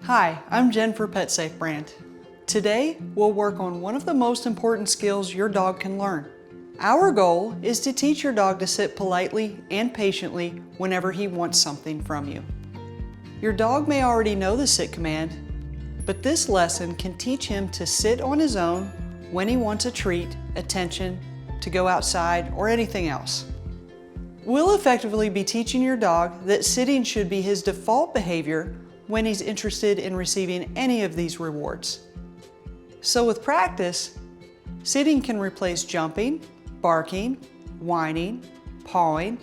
Hi, I'm Jen for PetSafe brand. Today, we'll work on one of the most important skills your dog can learn. Our goal is to teach your dog to sit politely and patiently whenever he wants something from you. Your dog may already know the sit command, but this lesson can teach him to sit on his own when he wants a treat, attention, to go outside, or anything else. We'll effectively be teaching your dog that sitting should be his default behavior when he's interested in receiving any of these rewards. So with practice, sitting can replace jumping, barking, whining, pawing,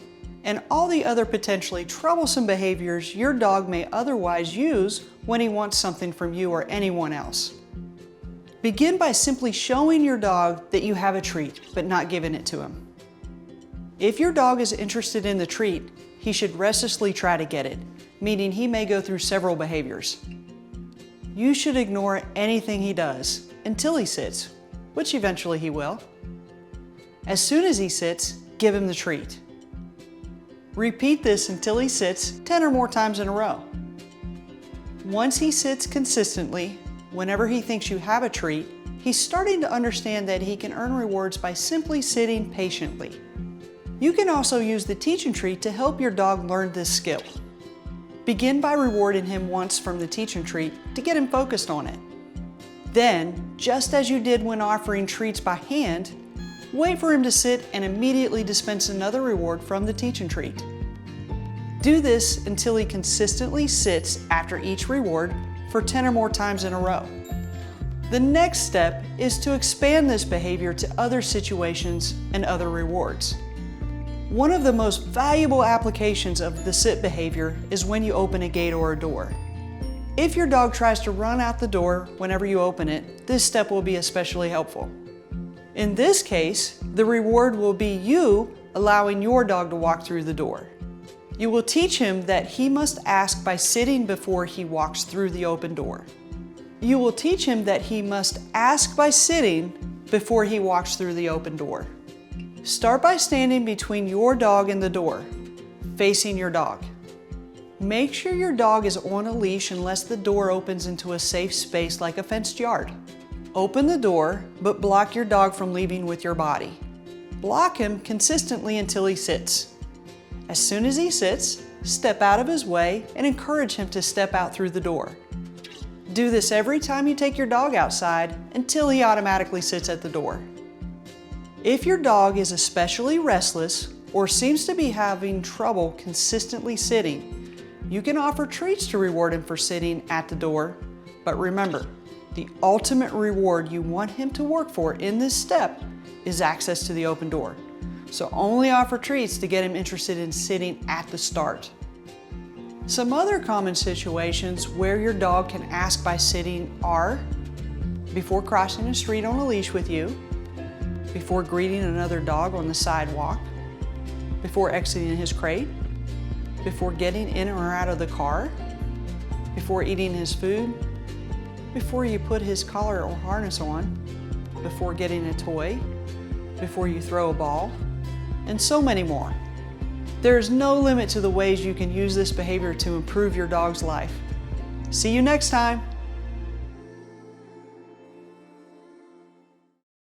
and all the other potentially troublesome behaviors your dog may otherwise use when he wants something from you or anyone else. Begin by simply showing your dog that you have a treat, but not giving it to him. If your dog is interested in the treat, he should restlessly try to get it, meaning he may go through several behaviors. You should ignore anything he does until he sits, which eventually he will. As soon as he sits, give him the treat. Repeat this until he sits 10 or more times in a row. Once he sits consistently, whenever he thinks you have a treat, he's starting to understand that he can earn rewards by simply sitting patiently. You can also use the teach and treat to help your dog learn this skill. Begin by rewarding him once from the teach and treat to get him focused on it. Then, just as you did when offering treats by hand, wait for him to sit and immediately dispense another reward from the teach and treat. Do this until he consistently sits after each reward for 10 or more times in a row. The next step is to expand this behavior to other situations and other rewards. One of the most valuable applications of the sit behavior is when you open a gate or a door. If your dog tries to run out the door whenever you open it, this step will be especially helpful. In this case, the reward will be you allowing your dog to walk through the door. You will teach him that he must ask by sitting before he walks through the open door. You will teach him that he must ask by sitting before he walks through the open door. Start by standing between your dog and the door, facing your dog. Make sure your dog is on a leash unless the door opens into a safe space like a fenced yard. Open the door, but block your dog from leaving with your body. Block him consistently until he sits. As soon as he sits, step out of his way and encourage him to step out through the door. Do this every time you take your dog outside until he automatically sits at the door. If your dog is especially restless or seems to be having trouble consistently sitting, you can offer treats to reward him for sitting at the door, but remember, the ultimate reward you want him to work for in this step is access to the open door. So only offer treats to get him interested in sitting at the start. Some other common situations where your dog can ask by sitting are before crossing a street on a leash with you, before greeting another dog on the sidewalk, before exiting his crate, before getting in or out of the car, before eating his food, before you put his collar or harness on, before getting a toy, before you throw a ball, and so many more. There is no limit to the ways you can use this behavior to improve your dog's life. See you next time.